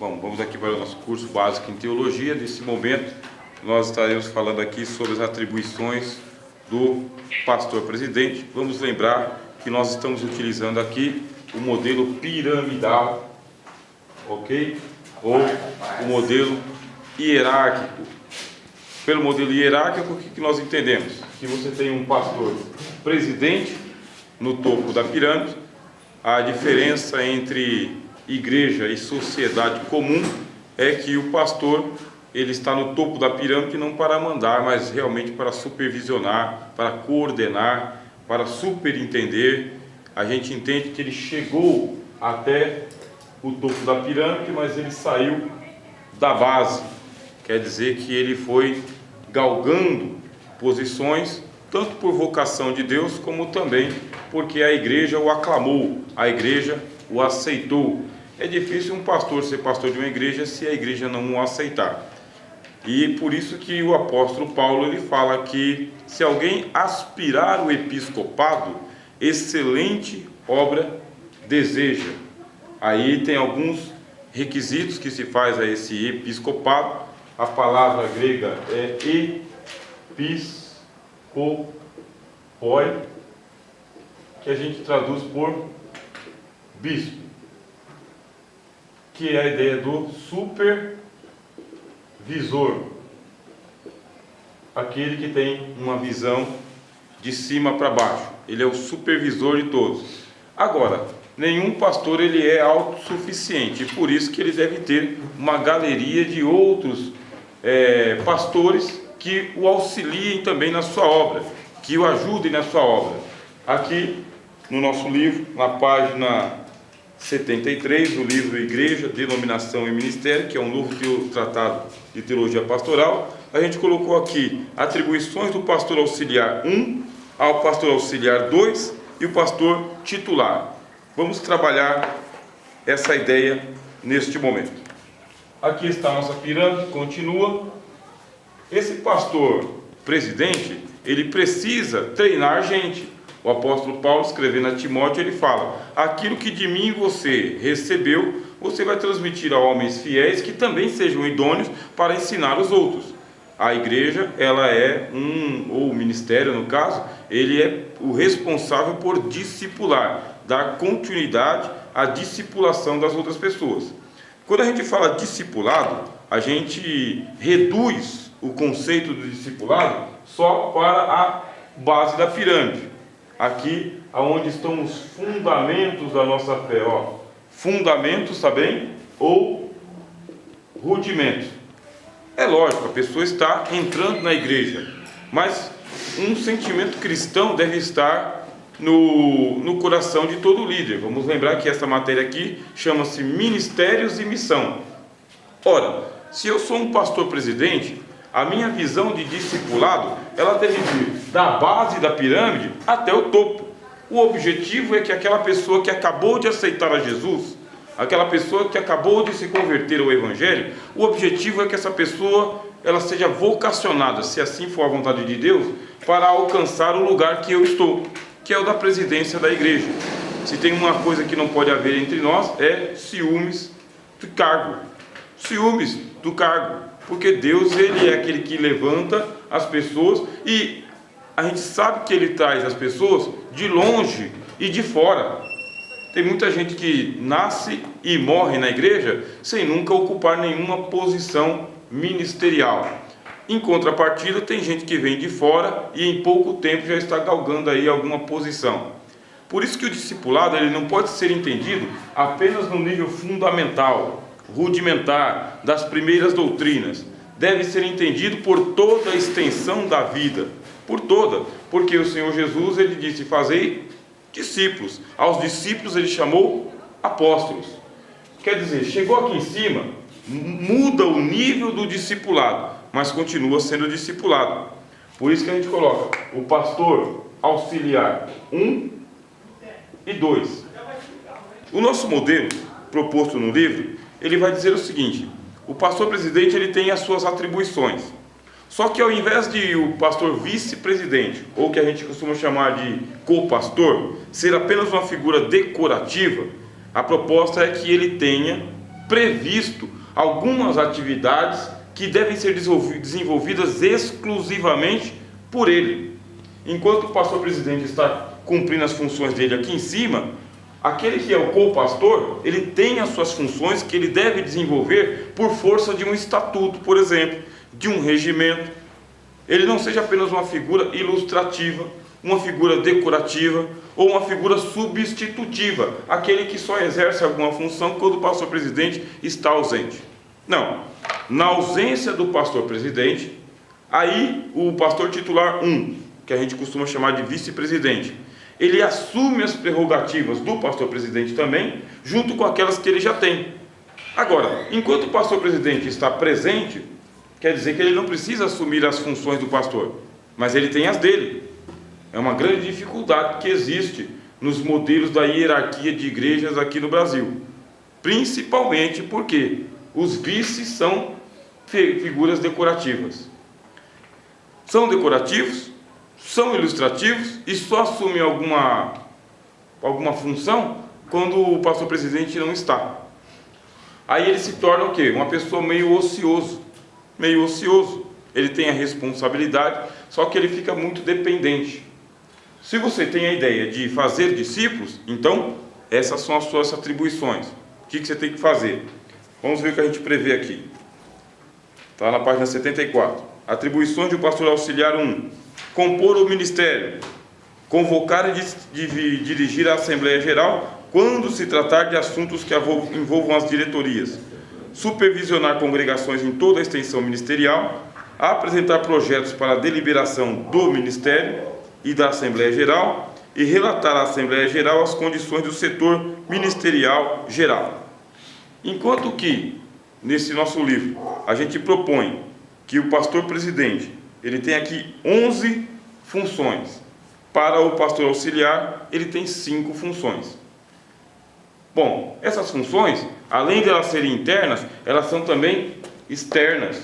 Bom, vamos aqui para o nosso curso básico em teologia. Nesse momento, nós estaremos falando aqui sobre as atribuições do pastor presidente. Vamos lembrar que nós estamos utilizando aqui o modelo piramidal, ok? Ou o modelo hierárquico. Pelo modelo hierárquico, o que nós entendemos? Que você tem um pastor presidente no topo da pirâmide. A diferença entre igreja e sociedade comum é que o pastor, ele está no topo da pirâmide não para mandar, mas realmente para supervisionar, para coordenar, para superentender. A gente entende que ele chegou até o topo da pirâmide, mas ele saiu da base. Quer dizer que ele foi galgando posições, tanto por vocação de Deus, como também porque a igreja o aclamou, a igreja o aceitou. É difícil um pastor ser pastor de uma igreja se a igreja não o aceitar. E por isso que o apóstolo Paulo ele fala que se alguém aspirar o episcopado, excelente obra deseja. Aí tem alguns requisitos que se faz a esse episcopado. A palavra grega é episkopoi, que a gente traduz por bispo, que é a ideia do supervisor, aquele que tem uma visão de cima para baixo. Ele é o supervisor de todos. Agora, nenhum pastor ele é autossuficiente, e por isso que ele deve ter uma galeria de outros pastores que o auxiliem também na sua obra, que o ajudem na sua obra. Aqui no nosso livro, na página 73 do livro Igreja, Denominação e Ministério, que é um novo tratado de teologia pastoral, a gente colocou aqui atribuições do pastor auxiliar 1 ao pastor auxiliar 2 e o pastor titular. Vamos trabalhar essa ideia neste momento. Aqui está a nossa pirâmide, continua. Esse pastor presidente, ele precisa treinar gente. O apóstolo Paulo, escrevendo a Timóteo, ele fala: aquilo que de mim você recebeu, você vai transmitir a homens fiéis que também sejam idôneos para ensinar os outros. A igreja, ela é ou o ministério no caso, ele é o responsável por discipular, dar continuidade à discipulação das outras pessoas. Quando a gente fala discipulado, a gente reduz o conceito do discipulado só para a base da pirâmide. Aqui, aonde estão os fundamentos da nossa fé, ó. Fundamentos, tá bem? Ou rudimentos. É lógico, a pessoa está entrando na igreja, mas um sentimento cristão deve estar no coração de todo líder. Vamos lembrar que essa matéria aqui chama-se Ministérios e Missão. Ora, se eu sou um pastor presidente, a minha visão de discipulado, ela deve vir da base da pirâmide até o topo. O objetivo é que aquela pessoa que acabou de aceitar a Jesus, aquela pessoa que acabou de se converter ao Evangelho, o objetivo é que essa pessoa ela seja vocacionada, se assim for a vontade de Deus, para alcançar o lugar que eu estou, que é o da presidência da igreja. Se tem uma coisa que não pode haver entre nós, é ciúmes do cargo. Ciúmes do cargo. Porque Deus, ele é aquele que levanta as pessoas e a gente sabe que ele traz as pessoas de longe e de fora. Tem muita gente que nasce e morre na igreja sem nunca ocupar nenhuma posição ministerial. Em contrapartida, tem gente que vem de fora e em pouco tempo já está galgando aí alguma posição. Por isso que o discipulado ele não pode ser entendido apenas no nível fundamental, rudimentar, das primeiras doutrinas. Deve ser entendido por toda a extensão da vida, por toda, porque o Senhor Jesus ele disse: fazei discípulos. Aos discípulos ele chamou apóstolos. Quer dizer, chegou aqui em cima, muda o nível do discipulado, mas continua sendo discipulado. Por isso que a gente coloca o pastor auxiliar 1 e 2. O nosso modelo proposto no livro, ele vai dizer o seguinte: o pastor presidente ele tem as suas atribuições. Só que ao invés de o pastor vice-presidente, ou que a gente costuma chamar de co-pastor, ser apenas uma figura decorativa, a proposta é que ele tenha previsto algumas atividades que devem ser desenvolvidas exclusivamente por ele. Enquanto o pastor presidente está cumprindo as funções dele aqui em cima, aquele que é o co-pastor, ele tem as suas funções que ele deve desenvolver por força de um estatuto, por exemplo, de um regimento. Ele não seja apenas uma figura ilustrativa, uma figura decorativa ou uma figura substitutiva, aquele que só exerce alguma função quando o pastor presidente está ausente. Não, na ausência do pastor presidente, aí o pastor titular que a gente costuma chamar de vice-presidente, ele assume as prerrogativas do pastor presidente também, junto com aquelas que ele já tem. Agora, enquanto o pastor presidente está presente, quer dizer que ele não precisa assumir as funções do pastor, mas ele tem as dele. É uma grande dificuldade que existe nos modelos da hierarquia de igrejas aqui no Brasil, principalmente porque os vices são figuras decorativas. São decorativos, são ilustrativos e só assumem alguma função quando o pastor presidente não está. Aí ele se torna o quê? Uma pessoa meio ocioso. Ele tem a responsabilidade, só que ele fica muito dependente. Se você tem a ideia de fazer discípulos, então essas são as suas atribuições. O que você tem que fazer? Vamos ver o que a gente prevê aqui. Está na página 74. Atribuições de um pastor auxiliar 1. Compor o ministério. Convocar e dirigir a Assembleia Geral quando se tratar de assuntos que envolvam as diretorias. Supervisionar congregações em toda a extensão ministerial. Apresentar projetos para a deliberação do ministério e da Assembleia Geral. E relatar à Assembleia Geral as condições do setor ministerial geral. Enquanto que, nesse nosso livro, a gente propõe que o pastor presidente, ele tem aqui 11 funções. Para o pastor auxiliar, ele tem 5 funções. Bom, essas funções, além de elas serem internas, elas são também externas.